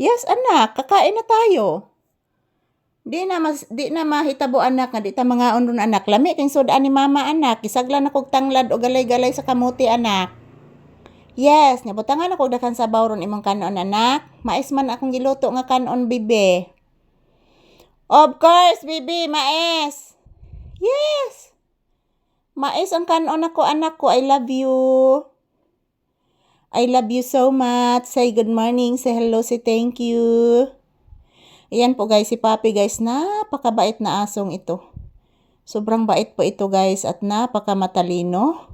Yes, anak, kakain na tayo. Di na mahitabo anak nga di ta mga ron anak. Lami king sudaan ni mama anak. Isaglan akog tanglad o galay-galay sa kamuti anak. Yes, nabutangan ako dakan sabaw ron imong kanon anak. Mais man akong giluto nga kanon bibe. Of course, bibi, mais. Yes. Mais ang kanon ako anak ko. I love you. I love you so much. Say good morning. Say hello. Say thank you. Ayan po guys, si Papi guys, napakabait na asong ito. Sobrang bait po ito guys at napakamatalino.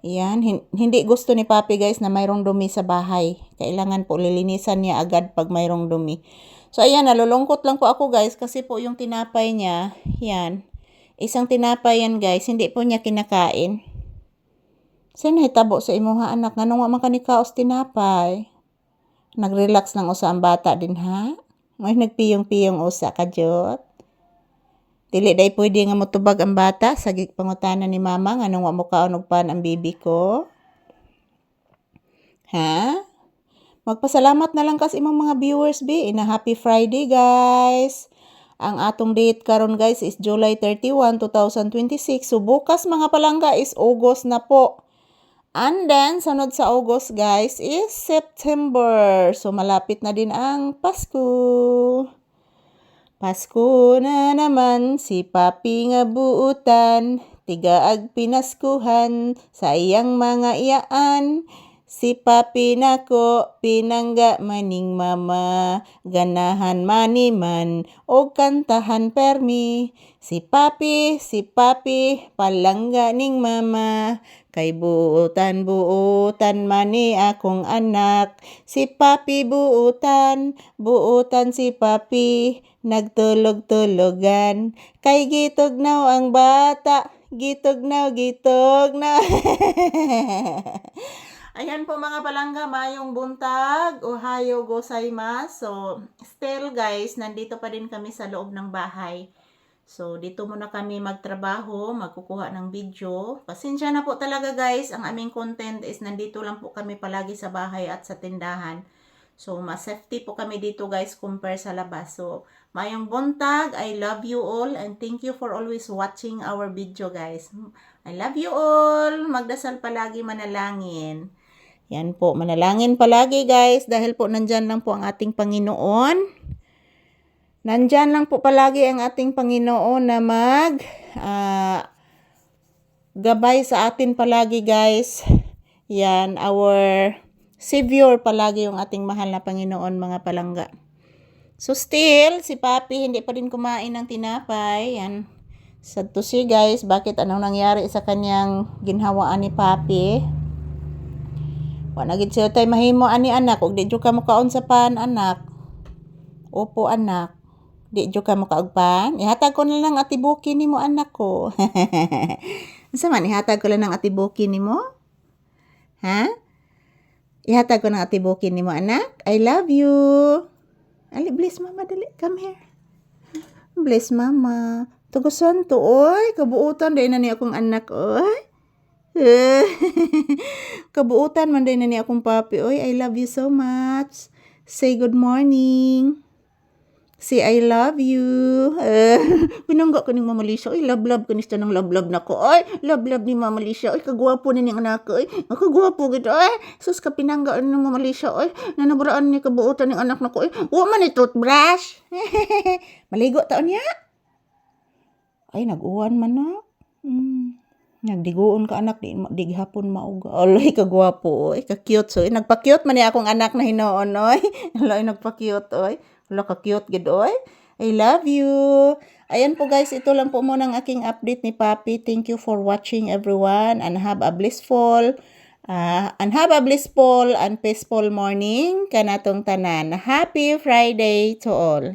Ayan, hindi gusto ni Papi guys na mayroong dumi sa bahay. Kailangan po lilinisan niya agad pag mayroong dumi. So ayan, nalulungkot lang po ako guys kasi po yung tinapay niya, yan. Isang tinapay yan guys, hindi po niya kinakain. Sino hitabo sa imuha anak? Nganong wa man ka ni kaos tinapay? Nag-relax lang usa ang bata din ha? May nagpiyong-piyong usa ka jud. Dili day pwede nga motubag ang bata sa pangutanan ni mama nganong wa mo kaon og pan ang bibi ko. Ha? Magpasalamat na lang kas imong mga viewers bi. In a happy Friday guys. Ang atong date karon guys is July 31, 2026. So bukas mga palangga is August na po. And then, sunod sa August, guys, is September. So, malapit na din ang Pasko. Pasko na naman, si Papi nga buutan, tigaag pinaskuhan, sa iyang mga iyaan. Si Papi nako, pinangga maning mama, ganahan maniman, o kantahan permi. Si Papi, palangga ning mama, kay buutan mani akong anak. Si Papi buutan si Papi, nagtulog-tulogan. Kay gitugnaw ang bata, gitugnaw. Ayan po mga palangga, mayong buntag, ohayo gozaimasu. So, still guys, nandito pa din kami sa loob ng bahay. So, dito muna kami magtrabaho, magkukuha ng video. Pasensya na po talaga guys, ang aming content is nandito lang po kami palagi sa bahay at sa tindahan. So, mas safety po kami dito guys compare sa labas. So, mayong buntag, I love you all and thank you for always watching our video guys. I love you all. Magdasal palagi, manalangin. Yan po, manalangin palagi guys dahil po nandyan lang po ang ating Panginoon. Nandyan lang po palagi ang ating Panginoon na gabay sa atin palagi guys. Yan, our Savior palagi yung ating mahal na Panginoon mga palangga. So still, si Papi hindi pa din kumain ng tinapay. Yan, sad to see guys, bakit anong nangyari sa kanyang ginhawaan ni Papi. Wa na gid siya tay mahimo ani anak, ug di jud ka mo kaon sa pan anak. Opo anak. Di jud ka mo kaog pan. Ihatag ko na lang atibuki nimo anak ko. Unsa man ihatag ko lang ng atibuki nimo? Ha? Ihatag ko ng atibuki nimo anak. I love you. Ali, bless mama dali. Come here. Bless mama. Tugusan to oy, kabuutan day na ni akong anak oy. Kabuutan man din na ni akong Papi. Oy, I love you so much. Say good morning. Say I love you. Pinangga ko ni Mama Lisha. Oy, love ko ni siya ng love na ko. Oy, love ni Mama Lisha. Oy, kagwapo ni ng anak ko. Oy, kagwapo gid. Oy, sus ka pinangga ni Mama Lisha. Oy, nanaburaan ni kabuutan ng anak na ko. Oy, wa man ni toothbrush. Maligo taon niya. Ay, nag-uwan man na. Nagdiguon ka anak, di hapon mauga. Aloy, kagwapo, oy, ka-cute. So, nagpa-cute man niya akong anak na hinoon, oy. Aloy, nagpa-cute, oy. Aloy, ka-cute, gid, oy. I love you. Ayan po guys, ito lang po muna ang aking update ni Papi. Thank you for watching everyone and have a blissful and peaceful morning kanatong tanan. Happy Friday to all.